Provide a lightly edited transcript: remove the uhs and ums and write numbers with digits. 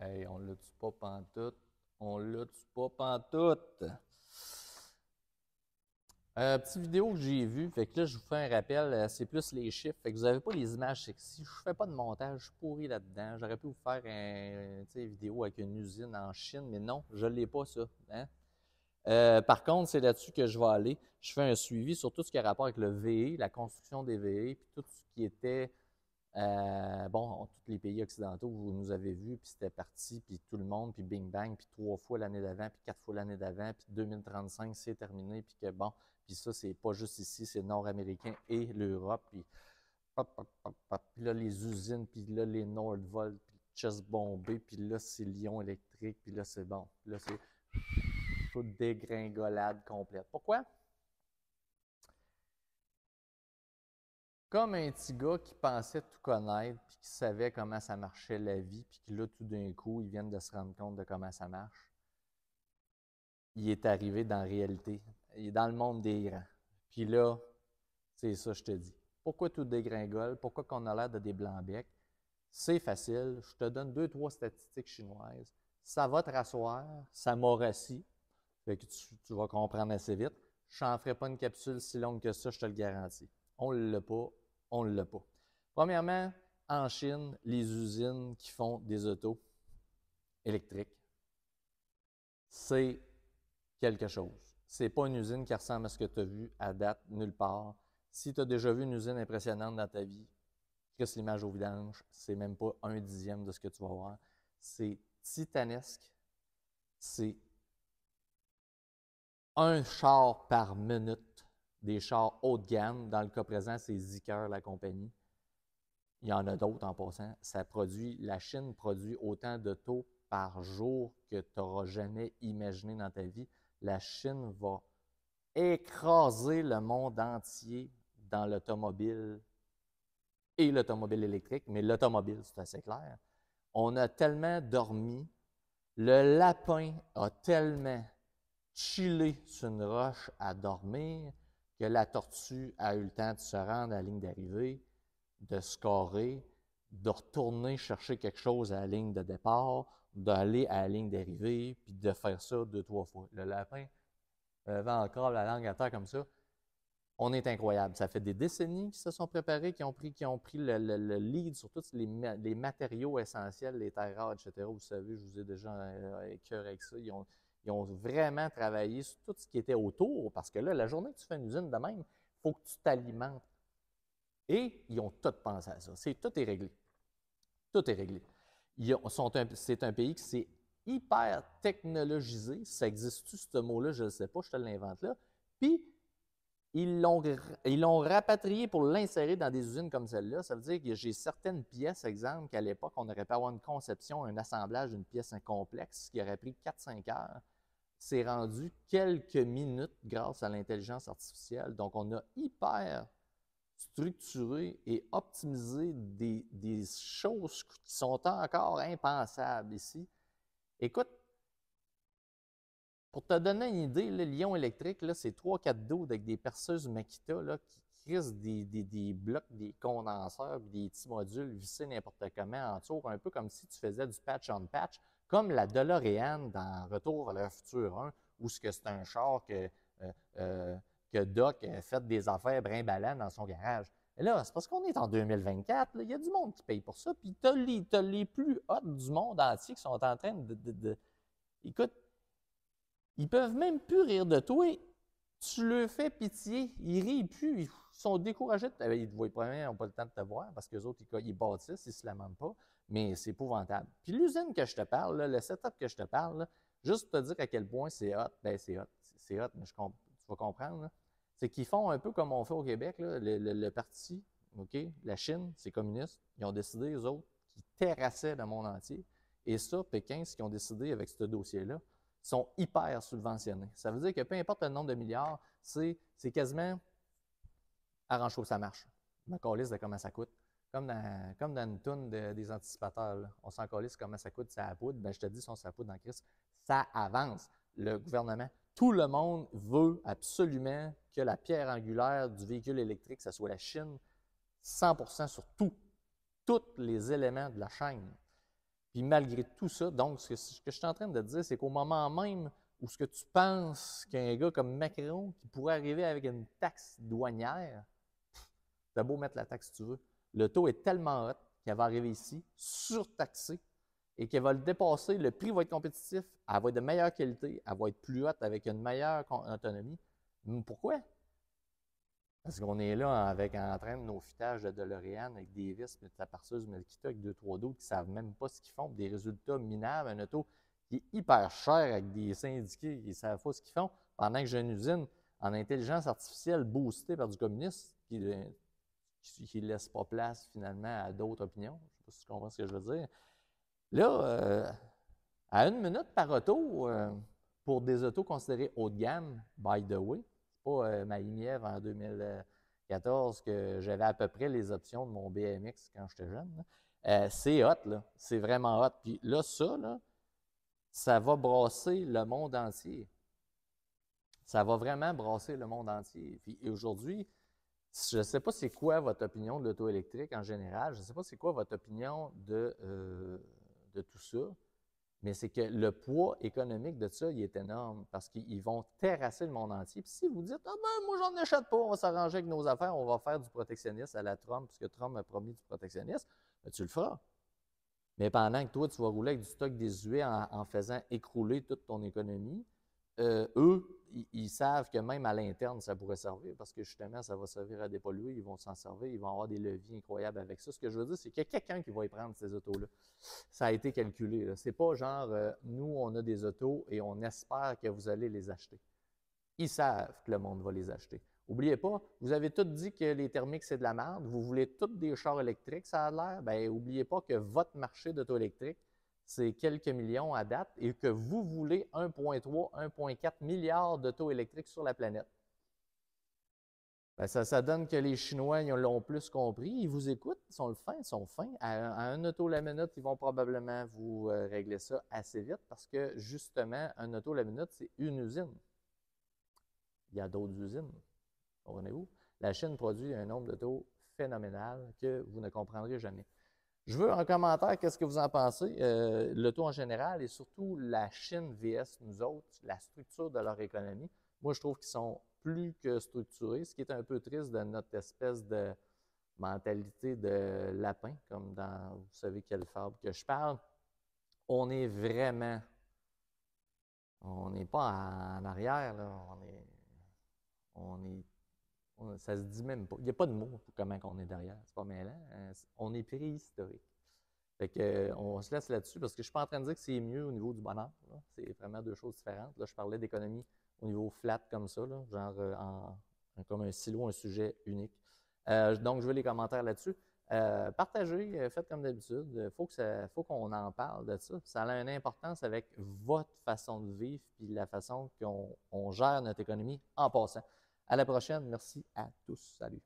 Hey, on l'a-tu pas pantoute? On l'a-tu pas pantoute? Petite vidéo que j'ai vue, fait que là, je vous fais un rappel, c'est plus les chiffres. Fait que vous n'avez pas les images sexy. Je fais pas de montage, je suis pourri là-dedans. J'aurais pu vous faire une vidéo avec une usine en Chine, mais non, je l'ai pas, ça. Hein? Par contre, c'est là-dessus que je vais aller. Je fais un suivi sur tout ce qui a rapport avec le VE, la construction des VE, puis tout ce qui était tous les pays occidentaux, vous nous avez vus, puis c'était parti, puis tout le monde, puis bing bang, puis 3 fois l'année d'avant, puis 4 fois l'année d'avant, puis 2035, c'est terminé, puis que bon, puis ça, c'est pas juste ici, c'est nord-américain et l'Europe, puis hop, hop, hop, hop, puis là, les usines, puis là, les Nordvolt, puis Chest bombé, puis là, c'est Lyon électrique, puis là, c'est bon. Puis là, c'est toute dégringolade complète. Pourquoi? Comme un petit gars qui pensait tout connaître, puis qui savait comment ça marchait la vie, puis que là, tout d'un coup, ils viennent de se rendre compte de comment ça marche. Il est arrivé dans la réalité. Il est dans le monde des grands. Puis là, c'est ça, je te dis. Pourquoi tout dégringole? Pourquoi qu'on a l'air de des blancs-becs? C'est facile. Je te donne 2, 3 statistiques chinoises. Ça va te rasseoir. Ça m'a rassis. Fait que tu vas comprendre assez vite. Je n'en ferai pas une capsule si longue que ça, je te le garantis. On ne l'a pas, on ne l'a pas. Premièrement, en Chine, les usines qui font des autos électriques, c'est quelque chose. C'est pas une usine qui ressemble à ce que tu as vu à date nulle part. Si tu as déjà vu une usine impressionnante dans ta vie, Chris l'image au vidange, c'est même pas 1/10 de ce que tu vas voir. C'est titanesque. C'est un char par minute, des chars haut de gamme. Dans le cas présent, c'est Zeekr, la compagnie. Il y en a d'autres en passant. La Chine produit autant d'autos par jour que tu n'auras jamais imaginé dans ta vie. La Chine va écraser le monde entier dans l'automobile et l'automobile électrique, mais l'automobile, c'est assez clair. On a tellement dormi, le lapin a tellement chillé sur une roche à dormir que la tortue a eu le temps de se rendre à la ligne d'arrivée, de scorer, de retourner chercher quelque chose à la ligne de départ, d'aller à la ligne d'arrivée, puis de faire ça 2, 3 fois. Le lapin avait encore la langue à terre comme ça. On est incroyable. Ça fait des décennies qu'ils se sont préparés, qui ont pris le lead sur tous les matériaux essentiels, les terres rares, etc. Vous savez, je vous ai déjà écœuré avec ça. Ils ont vraiment travaillé sur tout ce qui était autour, parce que là, la journée que tu fais une usine de même, il faut que tu t'alimentes. Et ils ont tout pensé à ça. Tout est réglé. Tout est réglé. C'est un pays qui s'est hyper technologisé. Ça existe-tu, ce mot-là? Je ne sais pas, je te l'invente là. Puis, ils l'ont rapatrié pour l'insérer dans des usines comme celle-là. Ça veut dire que j'ai certaines pièces, exemple, qu'à l'époque, on aurait pu avoir une conception, un assemblage d'une pièce complexe qui aurait pris 4, 5 heures. C'est rendu quelques minutes grâce à l'intelligence artificielle. Donc, on a hyper structuré et optimisé des choses qui sont encore impensables ici. Écoute, pour te donner une idée, le Lyon électrique, c'est 3, 4 dos avec des perceuses Makita là, qui crissent des blocs, des condenseurs, des petits modules vissés n'importe comment autour, un peu comme si tu faisais du patch-on-patch, comme la DeLorean dans Retour vers le futur 1, où c'est un char que Doc a fait des affaires brimballantes dans son garage. Et là, c'est parce qu'on est en 2024, il y a du monde qui paye pour ça, puis tu as les plus hot du monde entier qui sont en train Écoute, ils peuvent même plus rire de toi. Tu leur fais pitié. Ils rient plus. Ils sont découragés. Ils te voient premièrement, ils n'ont pas le temps de te voir parce que les autres, ils bâtissent, ils ne se lamentent pas. Mais c'est épouvantable. Puis l'usine que je te parle, là, le setup que je te parle, là, juste pour te dire à quel point c'est hot, ben c'est hot. C'est hot, mais tu vas comprendre. C'est qu'ils font un peu comme on fait au Québec, là, le parti, OK? La Chine, c'est communiste. Ils ont décidé, eux autres, qu'ils terrassaient le monde entier. Et ça, Pékin, ce qu'ils ont décidé avec ce dossier-là, sont hyper subventionnés. Ça veut dire que peu importe le nombre de milliards, c'est quasiment arrange-toi que ça marche. On calisse de comment ça coûte. Comme dans une toune des anticipateurs. Là. On s'en calisse comment ça coûte, ça à poudre. Ben, je te dis, si on ça poudre dans Christ, ça avance. Le gouvernement, tout le monde veut absolument que la pierre angulaire du véhicule électrique, ça soit la Chine, 100% sur tout. Tous les éléments de la chaîne. Puis malgré tout ça, donc, ce que je suis en train de te dire, c'est qu'au moment même où ce que tu penses qu'un gars comme Macron, qui pourrait arriver avec une taxe douanière, t'as beau mettre la taxe si tu veux, le taux est tellement haut qu'elle va arriver ici, surtaxée, et qu'elle va le dépasser, le prix va être compétitif, elle va être de meilleure qualité, elle va être plus haute avec une meilleure autonomie. Pourquoi? Parce qu'on est là avec, en train de nos fitages de DeLorean avec des vis, mais de la parseuse Melkita avec 2-3 d'autres qui ne savent même pas ce qu'ils font, des résultats minables, un auto qui est hyper cher avec des syndiqués qui ne savent pas ce qu'ils font, pendant que j'ai une usine en intelligence artificielle boostée par du communisme qui ne laisse pas place finalement à d'autres opinions. Je ne sais pas si tu comprends ce que je veux dire. Là, à 1 minute par auto, pour des autos considérées haut de gamme, by the way, c'est pas ma Imièvre en 2014 que j'avais à peu près les options de mon BMX quand j'étais jeune. C'est hot, là. C'est vraiment hot. Puis là, ça va brasser le monde entier. Ça va vraiment brasser le monde entier. Puis aujourd'hui, je ne sais pas c'est quoi votre opinion de l'auto électrique en général. Je ne sais pas c'est quoi votre opinion de tout ça. Mais c'est que le poids économique de ça, il est énorme parce qu'ils vont terrasser le monde entier. Puis si vous dites, ah ben, moi, j'en achète pas, on va s'arranger avec nos affaires, on va faire du protectionnisme à la Trump, puisque Trump a promis du protectionnisme, ben, tu le feras. Mais pendant que toi, tu vas rouler avec du stock désuet en faisant écrouler toute ton économie, eux, ils savent que même à l'interne, ça pourrait servir parce que justement, ça va servir à dépolluer, ils vont s'en servir, ils vont avoir des leviers incroyables avec ça. Ce que je veux dire, c'est qu'il y a quelqu'un qui va y prendre ces autos-là. Ça a été calculé. C'est pas genre, nous, on a des autos et on espère que vous allez les acheter. Ils savent que le monde va les acheter. N'oubliez pas, vous avez tous dit que les thermiques, c'est de la merde. Vous voulez tous des chars électriques, ça a l'air. Bien, n'oubliez pas que votre marché d'auto électrique, c'est quelques millions à date et que vous voulez 1,3, 1,4 milliards d'auto électriques sur la planète. Bien, ça donne que les Chinois, ils l'ont plus compris. Ils vous écoutent, ils sont fins. À un auto la minute, ils vont probablement vous régler ça assez vite parce que, justement, un auto la minute, c'est une usine. Il y a d'autres usines. Comprenez-vous? La Chine produit un nombre d'autos phénoménal que vous ne comprendrez jamais. Je veux en commentaire, qu'est-ce que vous en pensez? L'auto en général et surtout la Chine vs nous autres, la structure de leur économie. Moi, je trouve qu'ils sont plus que structurés, ce qui est un peu triste de notre espèce de mentalité de lapin, comme dans, vous savez quelle fable que je parle. On est vraiment, on n'est pas en arrière, là. Ça se dit même pas. Il n'y a pas de mot pour comment on est derrière. C'est pas mêlant. On est préhistorique. Fait que, on se laisse là-dessus parce que je ne suis pas en train de dire que c'est mieux au niveau du bonheur. C'est vraiment deux choses différentes. Là, je parlais d'économie au niveau flat comme ça, là, genre comme un silo, un sujet unique. Donc, je veux les commentaires là-dessus. Partagez, faites comme d'habitude. Il faut qu'on en parle de ça. Ça a une importance avec votre façon de vivre et la façon qu'on gère notre économie en passant. À la prochaine. Merci à tous. Salut.